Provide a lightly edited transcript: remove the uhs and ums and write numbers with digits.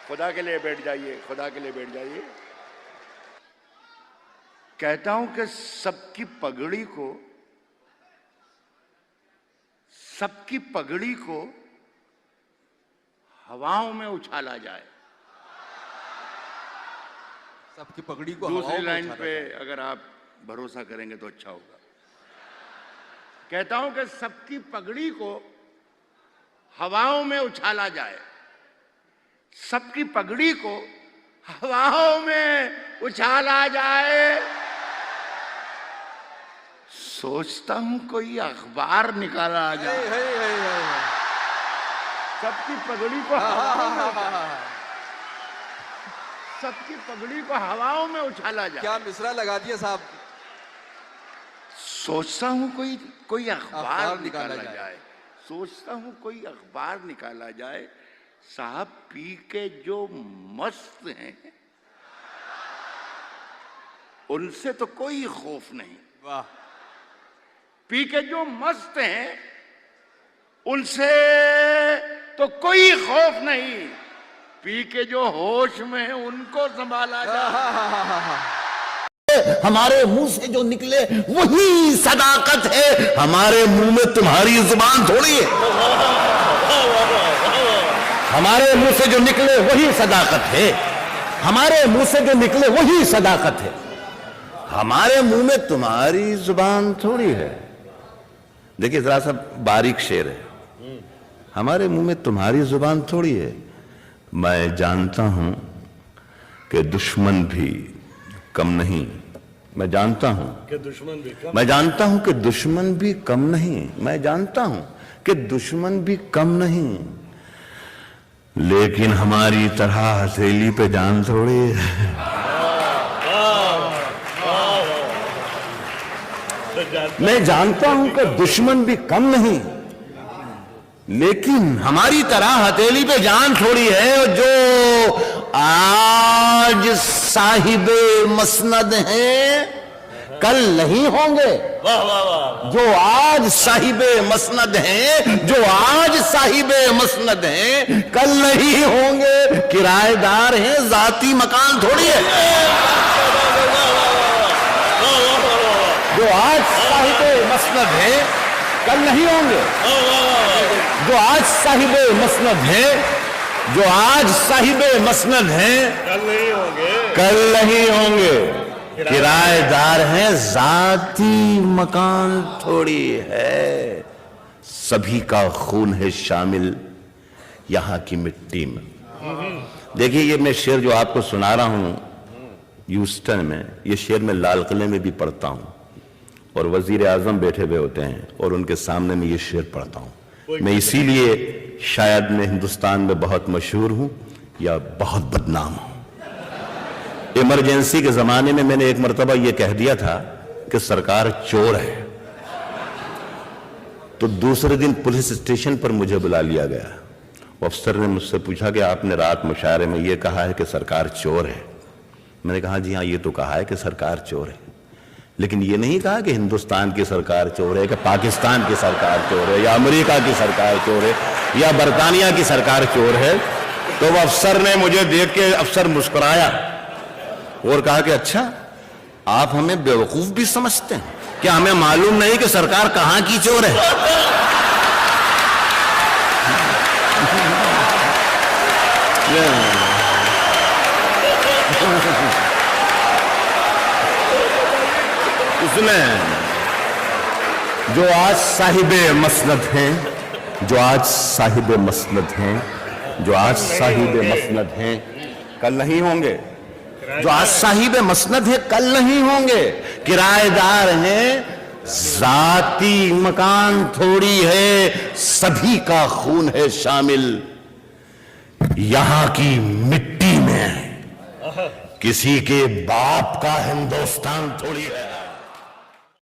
خدا کے لیے بیٹھ جائیے، خدا کے لیے بیٹھ جائیے۔ کہتا ہوں کہ سب کی پگڑی کو ہواؤں میں اچھالا جائے۔ سب کی پگڑی کو دوسری لائن پہ اگر آپ بھروسہ کریں گے تو اچھا ہوگا۔ کہتا ہوں کہ سب کی پگڑی کو ہواؤں میں اچھالا جائے، سب کی پگڑی کو ہواؤں میں اچھالا جائے۔ سوچتا ہوں کوئی اخبار نکالا جائے، سب کی پگڑی کو سب کی پگڑی کو ہواؤں میں اچھالا جائے۔ کیا مصرع لگا دیا صاحب۔ سوچتا ہوں کوئی اخبار نکالا جائے، سوچتا ہوں کوئی اخبار نکالا جائے۔ صاحب پی کے جو مست ہیں ان سے تو کوئی خوف نہیں۔ واہ۔ پی کے جو مست ہیں ان سے تو کوئی خوف نہیں، پی کے جو ہوش میں ہیں ان کو سنبھالا جائے۔ ہمارے منہ سے جو نکلے وہی صداقت ہے، ہمارے منہ میں تمہاری زبان تھوڑی ہے۔ ہمارے منہ سے جو نکلے وہی صداقت ہے، ہمارے منہ سے جو نکلے وہی صداقت ہے، ہمارے منہ میں تمہاری زبان تھوڑی ہے۔ دیکھیں ذرا سا باریک شعر ہے، ہمارے منہ میں تمہاری زبان تھوڑی ہے۔ میں جانتا ہوں کہ دشمن بھی کم نہیں، میں جانتا ہوں کہ دشمن بھی کم نہیں، میں جانتا ہوں کہ دشمن بھی کم نہیں، لیکن ہماری طرح ہتھیلی پہ جان تھوڑی ہے۔ میں جانتا ہوں کہ دشمن بھی کم نہیں، لیکن ہماری طرح ہتھیلی پہ جان تھوڑی ہے۔ جو آج صاحب مسند ہیں کل نہیں ہوں گے، جو آج صاحب مسند ہیں، جو آج صاحب مسند ہیں کل نہیں ہوں گے۔ کرایہ دار ہیں، ذاتی مکان تھوڑی ہے۔ جو آج صاحب مسند ہیں کل نہیں ہوں گے، جو آج صاحب مسند ہیں، جو آج صاحب مسند ہیں کل نہیں ہوں گے۔ کرایہ دار ہیں، ذاتی مکان تھوڑی ہے۔ سبھی کا خون ہے شامل یہاں کی مٹی میں۔ دیکھیے یہ میں شعر جو آپ کو سنا رہا ہوں ہیوسٹن میں، یہ شعر میں لال قلعے میں بھی پڑھتا ہوں، اور وزیر اعظم بیٹھے ہوئے ہوتے ہیں اور ان کے سامنے میں یہ شعر پڑھتا ہوں۔ میں اسی لیے شاید میں ہندوستان میں بہت مشہور ہوں یا بہت بدنام ہوں۔ ایمرجنسی کے زمانے میں میں نے ایک مرتبہ یہ کہہ دیا تھا کہ سرکار چور ہے، تو دوسرے دن پولیس اسٹیشن پر مجھے بلا لیا گیا۔ افسر نے مجھ سے پوچھا کہ آپ نے رات مشاعرے میں یہ کہا ہے کہ سرکار چور ہے۔ میں نے کہا جی ہاں یہ تو کہا ہے کہ سرکار چور ہے، لیکن یہ نہیں کہا کہ ہندوستان کی سرکار چور ہے، کہ پاکستان کی سرکار چور ہے، یا امریکہ کی سرکار چور ہے، یا برطانیہ کی سرکار چور ہے۔ تو وہ افسر نے مجھے دیکھ کے افسر مسکرایا اور کہا کہ اچھا آپ ہمیں بیوقوف بھی سمجھتے ہیں، کیا ہمیں معلوم نہیں کہ سرکار کہاں کی چور ہے؟ اس میں جو آج صاحب مسند ہیں، جو آج صاحب مسند ہیں، جو آج صاحب مسند ہیں کل نہیں ہوں گے، جو آج صاحب مسند ہیں کل نہیں ہوں گے۔ کرایہ دار ہیں، ذاتی مکان تھوڑی ہے، سبھی کا خون ہے شامل یہاں کی مٹی میں، کسی کے باپ کا ہندوستان تھوڑی ہے۔